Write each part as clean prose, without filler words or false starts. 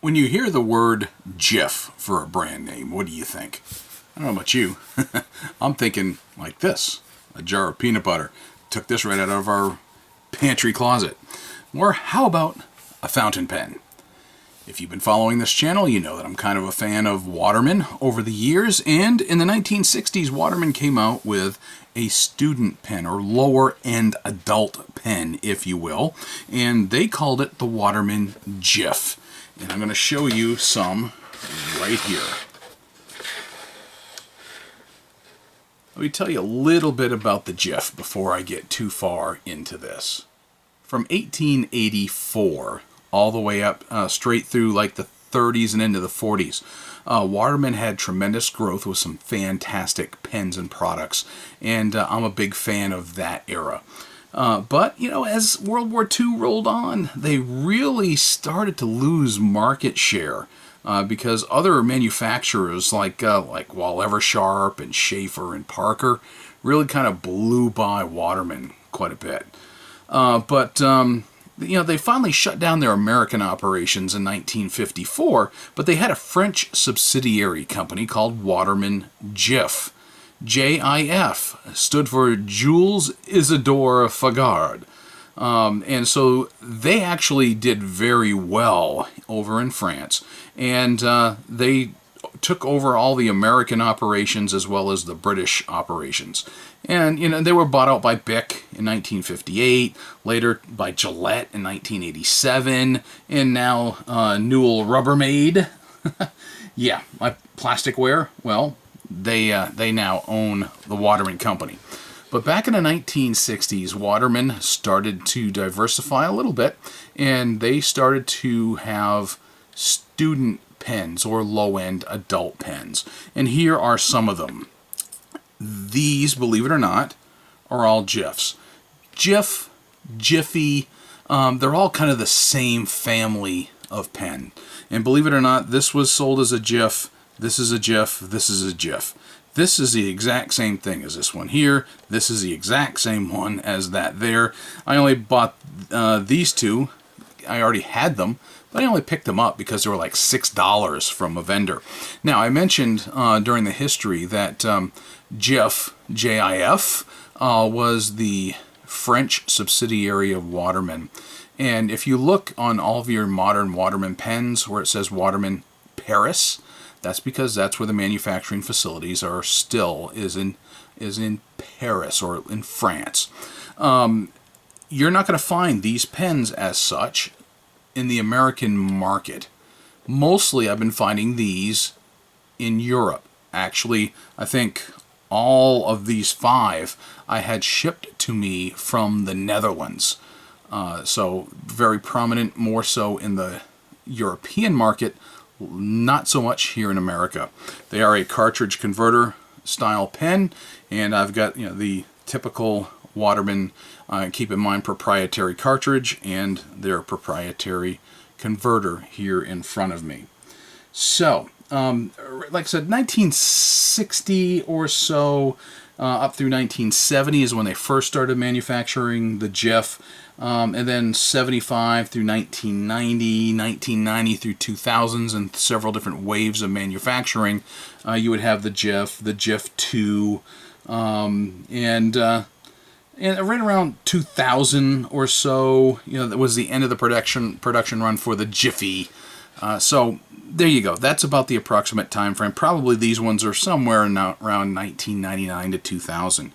When you hear the word JIF for a brand name, what do you think? I don't know about you. I'm thinking like this, a jar of peanut butter. Took this right out of our pantry closet. Or how about a fountain pen? If you've been following this channel, you know that I'm kind of a fan of Waterman over the years, and in the 1960s, Waterman came out with a student pen, or lower-end adult pen, if you will, and they called it the Waterman JIF. And I'm going to show you some right here. Let me tell you a little bit about the JIF before I get too far into this. From 1884 all the way up straight through like the 30s and into the 40s, Waterman had tremendous growth with some fantastic pens and products, and I'm a big fan of that era. But, you know, as World War II rolled on, they really started to lose market share because other manufacturers like Wall Eversharp and Schaefer and Parker really kind of blew by Waterman quite a bit. You know, they finally shut down their American operations in 1954, but they had a French subsidiary company called Waterman JIF. JIF stood for Jules Isidore Fagard. And so they actually did very well over in France. And they took over all the American operations as well as the British operations. And, you know, they were bought out by Bic in 1958, later by Gillette in 1987, and now Newell Rubbermaid. Yeah, my plasticware, well, they now own the Waterman Company. But back in the 1960s, Waterman started to diversify a little bit, and they started to have student pens or low-end adult pens. And here are some of them. These, believe it or not, are all JIFs. JIF, Jiffy, they're all kind of the same family of pen. And believe it or not, this was sold as a JIF. This is a JIF, this is a JIF. This is the exact same thing as this one here. This is the exact same one as that there. I only bought these two. I already had them, but I only picked them up because they were like $6 from a vendor. Now, I mentioned during the history that JIF, J-I-F, was the French subsidiary of Waterman. And if you look on all of your modern Waterman pens where it says Waterman Paris, that's because that's where the manufacturing facilities are still, is in Paris or in France. You're not going to find these pens as such in the American market. Mostly I've been finding these in Europe. Actually, I think all of these 5 I had shipped to me from the Netherlands. So very prominent, more so in the European market, not so much here in America. They are a cartridge converter style pen, and I've got, you know, the typical Waterman, keep in mind, proprietary cartridge and their proprietary converter here in front of me. So, like I said, 1960 or so up through 1970 is when they first started manufacturing the JIF. And then 75 through 1990, 1990 through 2000s, and several different waves of manufacturing. You would have the JIF, the JIF 2, and right around 2000 or so, you know, that was the end of the production run for the Jiffy. So there you go. That's about the approximate time frame. Probably these ones are somewhere around 1999 to 2000.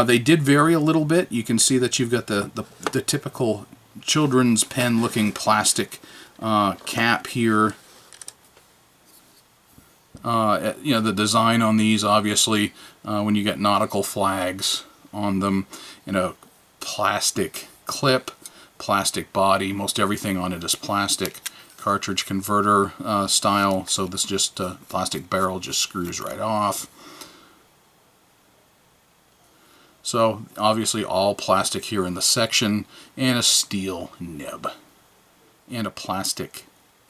They did vary a little bit. You can see that you've got the typical children's pen looking plastic cap here. You know, the design on these, obviously, when you get nautical flags on them, in a plastic clip, plastic body, most everything on it is plastic. Cartridge converter style, so this just plastic barrel just screws right off. So obviously all plastic here in the section, and a steel nib, and a plastic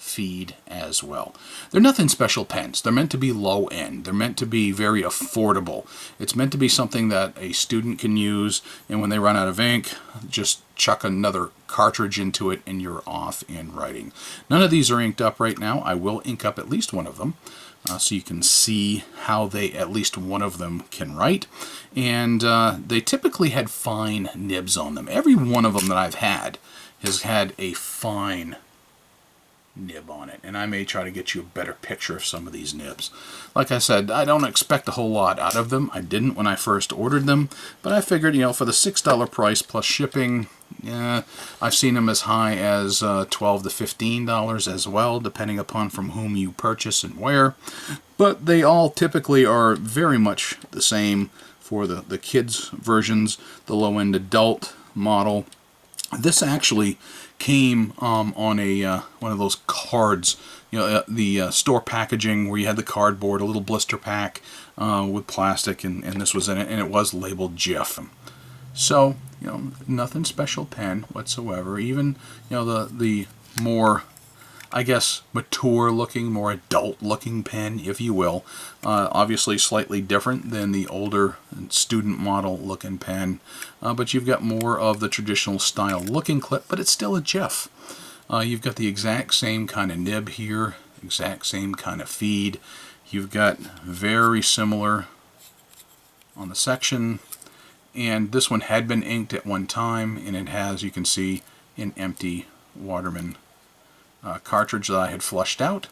feed as well. They're nothing special pens. They're meant to be low end. They're meant to be very affordable. It's meant to be something that a student can use, and when they run out of ink, just chuck another cartridge into it and you're off and writing. None of these are inked up right now. I will ink up at least one of them so you can see how at least one of them can write. And they typically had fine nibs on them. Every one of them that I've had has had a fine nib on it, and I may try to get you a better picture of some of these nibs. Like I said, I don't expect a whole lot out of them. I didn't when I first ordered them, but I figured, for the $6 price plus shipping, I've seen them as high as $12 to $15 as well, depending upon from whom you purchase and where. But they all typically are very much the same for the kids versions, the low-end adult model. This actually came on a one of those cards, the store packaging where you had the cardboard, a little blister pack with plastic, and this was in it, and it was labeled JIF. So, nothing special pen whatsoever. Even, the more, I guess, mature looking, more adult looking pen, if you will. Obviously slightly different than the older student model looking pen, but you've got more of the traditional style looking clip, but it's still a JIF. You've got the exact same kind of nib here, exact same kind of feed. You've got very similar on the section, and this one had been inked at one time, and it has, you can see, an empty Waterman cartridge that I had flushed out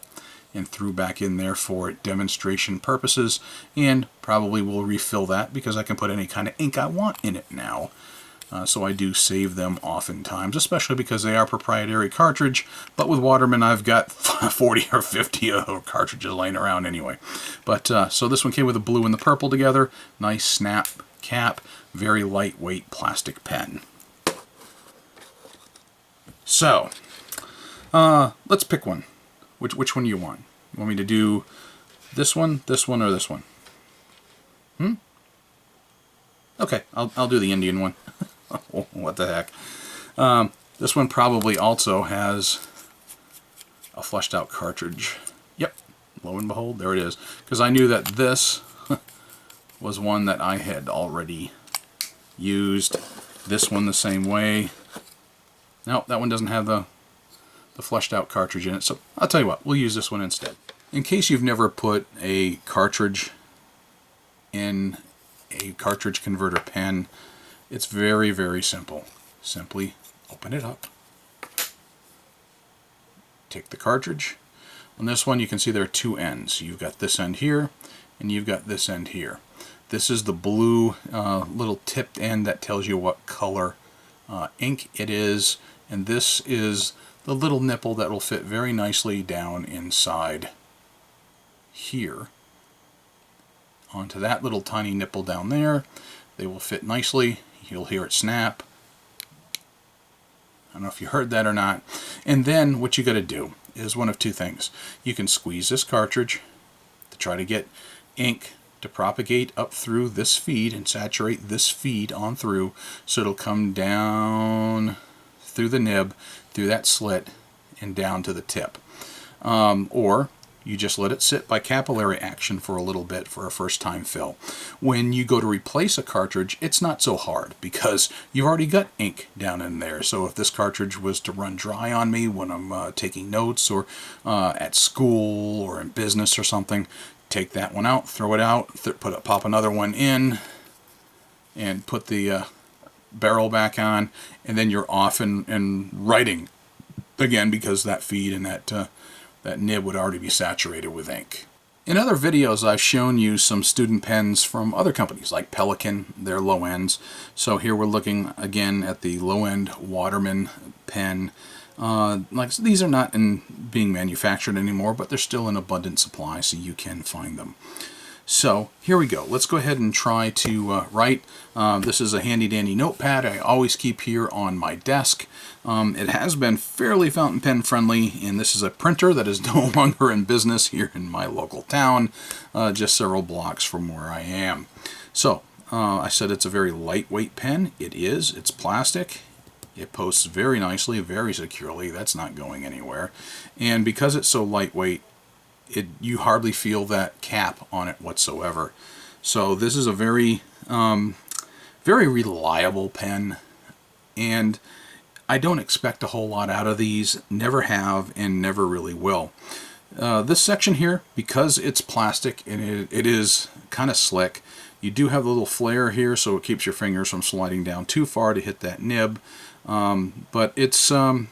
and threw back in there for demonstration purposes, and probably will refill that because I can put any kind of ink I want in it now. So I do save them oftentimes, especially because they are proprietary cartridge, but with Waterman I've got 40 or 50 cartridges laying around anyway. But so this one came with the blue and the purple together, nice snap cap, very lightweight plastic pen. So let's pick one. Which one do you want? You want me to do this one, or this one? Okay, I'll do the Indian one. What the heck? This one probably also has a flushed out cartridge. Yep, lo and behold, there it is. Because I knew that this was one that I had already used. This one the same way. No, that one doesn't have the flushed out cartridge in it, so I'll tell you what, we'll use this one instead. In case you've never put a cartridge in a cartridge converter pen, it's very, very simple. Simply open it up, take the cartridge. On this one you can see there are two ends. You've got this end here and you've got this end here. This is the blue little tipped end that tells you what color ink it is, and this is the little nipple that will fit very nicely down inside here onto that little tiny nipple down there. They will fit nicely. You'll hear it snap. I don't know if you heard that or not. And then what you got to do is one of two things. You can squeeze this cartridge to try to get ink to propagate up through this feed and saturate this feed on through, so it'll come down through the nib, through that slit, and down to the tip. Or you just let it sit by capillary action for a little bit for a first time fill. When you go to replace a cartridge, it's not so hard because you've already got ink down in there. So if this cartridge was to run dry on me when I'm taking notes or at school or in business or something, take that one out, throw it out, pop another one in, and put the barrel back on, and then you're off and writing again, because that feed and that nib would already be saturated with ink. In other videos I've shown you some student pens from other companies like Pelican, their low ends. So here we're looking again at the low end Waterman pen. These are not being manufactured anymore, but they're still in abundant supply, so you can find them. So here we go. Let's go ahead and try to write. This is a handy dandy notepad I always keep here on my desk. It has been fairly fountain pen friendly, and this is a printer that is no longer in business here in my local town, just several blocks from where I am. So I said it's a very lightweight pen. It is. It's plastic. It posts very nicely, very securely. That's not going anywhere. And because it's so lightweight, you hardly feel that cap on it whatsoever. So this is a very, very reliable pen, and I don't expect a whole lot out of these. Never have and never really will. This section here, because it's plastic and it is kind of slick, you do have a little flare here, so it keeps your fingers from sliding down too far to hit that nib. But it's something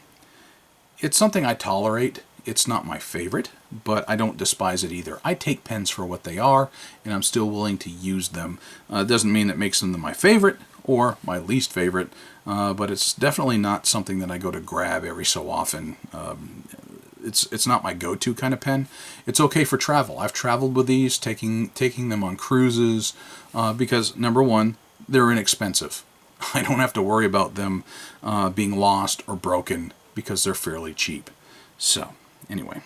I tolerate. It's not my favorite, but I don't despise it either. I take pens for what they are, and I'm still willing to use them. It doesn't mean that makes them my favorite or my least favorite, but it's definitely not something that I go to grab every so often. It's not my go-to kind of pen. It's okay for travel. I've traveled with these, taking them on cruises, because number one, they're inexpensive. I don't have to worry about them being lost or broken because they're fairly cheap. So, anyway.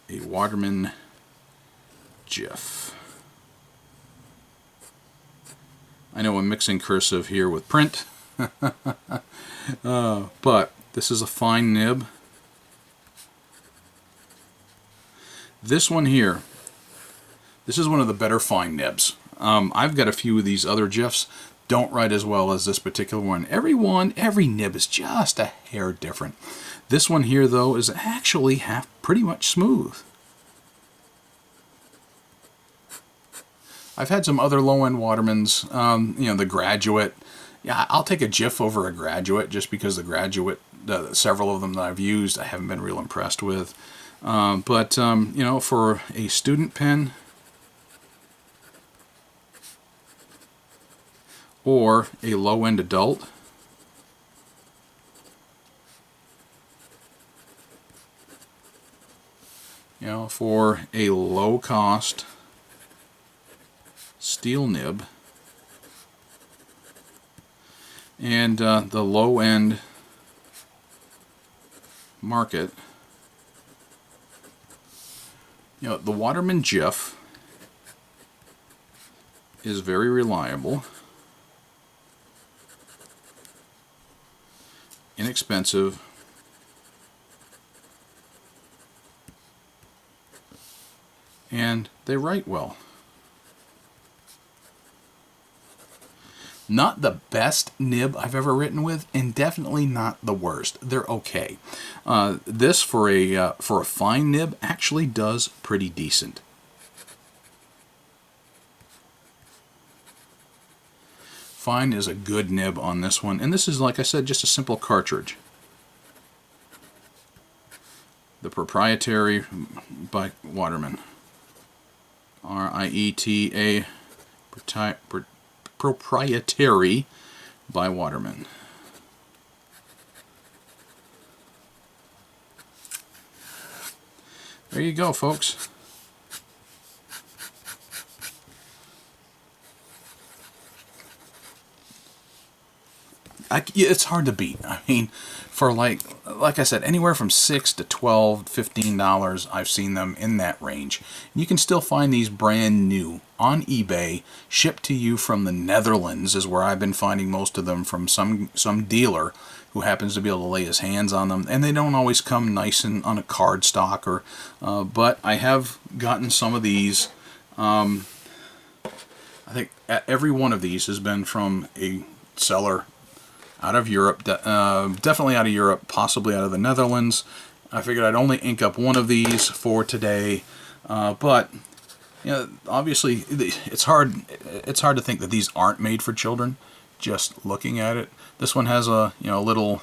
A Waterman JIF. I know I'm mixing cursive here with print, but this is a fine nib. This one here, this is one of the better fine nibs. I've got a few of these other JIFs, don't write as well as this particular one. Every nib is just a hair different. This one here, though, is actually pretty much smooth. I've had some other low-end Watermans, you know, the Graduate. Yeah, I'll take a JIF over a Graduate just because the Graduate, several of them that I've used, I haven't been real impressed with. But you know, for a student pen or a low-end adult, you know, for a low-cost steel nib and the low-end market, you know, the Waterman JIF is very reliable, inexpensive, and they write well. Not the best nib I've ever written with, and definitely not the worst. They're okay. This for a fine nib actually does pretty decent. Fine is a good nib on this one, and this is, like I said, just a simple cartridge. The proprietary by Waterman. R-I-E-T-A, proprietary by Waterman. There you go, folks. It's hard to beat. I mean, for like I said, anywhere from $6 to $12, $15, I've seen them in that range. You can still find these brand new on eBay, shipped to you from the Netherlands, is where I've been finding most of them, from some dealer who happens to be able to lay his hands on them, and they don't always come nice and on a card stock, or but I have gotten some of these. I think every one of these has been from a seller out of Europe, definitely out of Europe, possibly out of the Netherlands. I figured I'd only ink up one of these for today, but you know, obviously it's hard to think that these aren't made for children. Just looking at it, this one has a little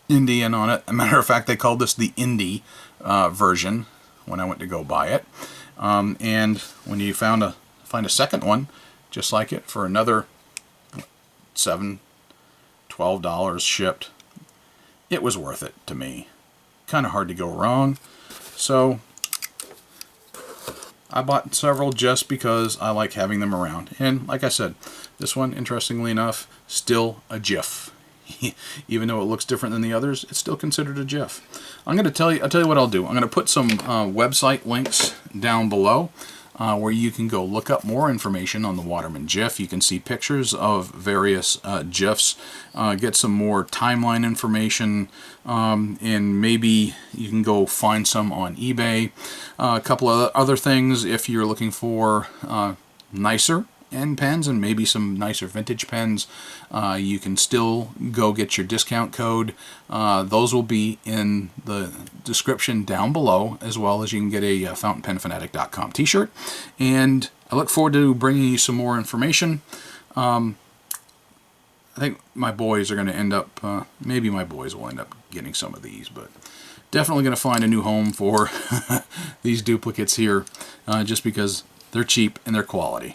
Indian on it. As a matter of fact, they called this the Indie version when I went to go buy it. And when you find a second one just like it for another $7, $12 shipped, it was worth it to me. Kind of hard to go wrong. So I bought several just because I like having them around. And like I said, this one, interestingly enough, still a JIF. Even though it looks different than the others, it's still considered a JIF. I'll tell you what I'll do. I'm going to put some website links down below where you can go look up more information on the Waterman JIF. You can see pictures of various JIFs, get some more timeline information, and maybe you can go find some on eBay. A couple of other things if you're looking for nicer end pens and maybe some nicer vintage pens. You can still go get your discount code. Those will be in the description down below, as well as you can get a fountainpenfanatic.com t-shirt. And I look forward to bringing you some more information. I think my boys are going to end up, maybe my boys will end up getting some of these, but definitely going to find a new home for these duplicates here, just because they're cheap and they're quality.